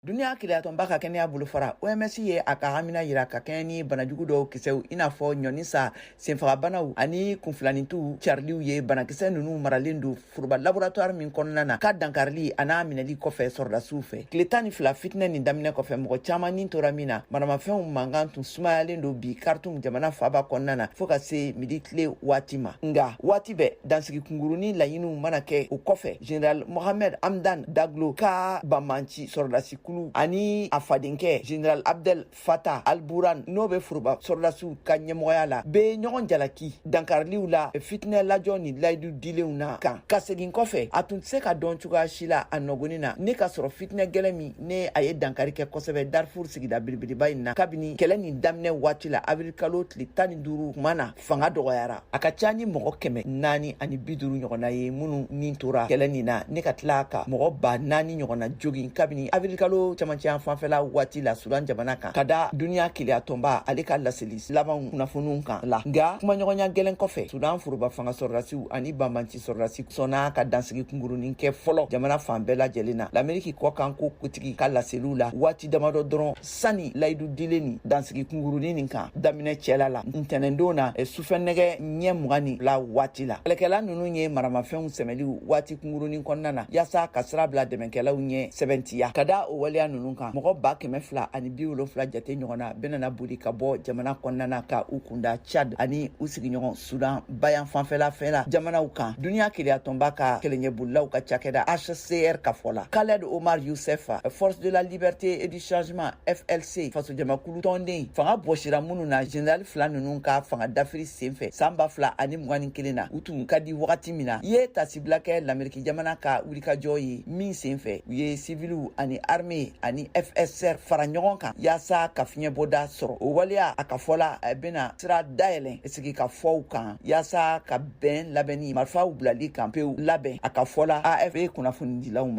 Dunia Kiliatomba ka kɛnɛya bolo fara OMS ye a ka hamina yira ka kɛɲɛ ni banajugu dɔw kisɛw i n'a fɔ ɲɔni sa senfagabanaw ani kunfilanintu cariliw ye banakisɛ nunu maralen do furuba laboratoire min kɔnɔna na ka dankarili a n'a minɛli kɔfɛ sɔrɔdasiw fɛ tile 12 fitinɛ nin daminɛ kɔfɛ mɔgɔ caman nin tora min na maramafɛnw mankan tun sumayalen do bi Khartoum jamana faba kɔnɔna na fo ka se midi tile waati ma nga waati bɛɛ dansigi kungurunin laɲiniw mana kɛ o kɔfɛ General Mohamed Hamdan Daglo ka bamanci sɔrɔdasi kulu ani a fadenkɛ General Abdel Fattah al-Burhan n'o bɛ furuba sɔrɔdasiw ka ɲɛmɔgɔya la bɛ ɲɔgɔn jalaki dankariliw la fitinɛ lajɔ ni layidu dilenw na kan ka segin kɔfɛ a tun tɛ se ka dɔn cogoya si la a nɔgɔnin na ne ka sɔrɔ fitinɛ gɛlɛn min ne a ye dankari kɛ kosɛbɛ Darfur sigida belebeleba in na kabini kɛlɛ nin daminɛ waati la avril kalo tile 15 kuma na fanga dɔgɔyara a ka ca ni mɔgɔ 450 ɲɔgɔnna ye minnu nin tora kɛlɛ nin na ne ka tila ka mɔgɔ 4,000 ɲɔgɔnna jogin kabini avril kalo camancɛ fanfɛla waati la Sudan jamana kan ka da Dunia Kiliatomba ale ka laseli laban kunnafoniw kan la nga kuma ɲɔgɔnya gɛlɛn kɔfɛ Sudan furuba fanga sɔrɔdasiw ani banbanci sɔrɔdasi sɔnna ka dansigi kungurunin kɛ fɔlɔ jamana fan bɛɛ lajɛlen na l'Amérique kɔkan ko kutigi ka laseliw la waati damadɔ dɔrɔn sani layidu dilen ni dansigi kungurunin nin kan daminɛ cɛla la ntɛnɛndon na sufɛnɛgɛ ɲɛ 20 la waati la kɛlɛkɛla ninnu ye maramafɛnw sɛmɛliw waati kungurunin kɔnɔna na yaasa ka sira bila dɛmɛkɛlaw ɲɛ sɛbɛntiya ka da o waleya ninnu kan mɔgɔ 270 jate ɲɔgɔnna bɛnana boli ka bɔ jamana kɔnɔna na ka u kunda Chad ani u sigiɲɔgɔn Sudan bayan fanfɛla fɛla jamanaw kan Dunia Kiliatomba ka kɛlɛɲɛbolilaw ka cakɛda HCR ka fɔ la Khaled Omar Youssef Force de la Liberté et du Changement FLC fasojamakulu tɔnden fanga bɔsira minnu na General fila ninnu ka fanga dafiri senfɛ san 2021 na u tun ka di wagati min na ye tasibila kɛ l'Amérique jamana ka wulikajɔ ye min senfɛ u ye civiliw ani armée ani FSR fara ɲɔgɔn kan yaasa ka fiɲɛbɔda sɔrɔ o waleya a ka fɔla a bɛna sira dayɛlɛn sigi ka fɔw kan yaasa ka bɛn labɛnni marifaw bilali kan pewu labɛn a ka fɔla AFP kunnafoni dilaw ma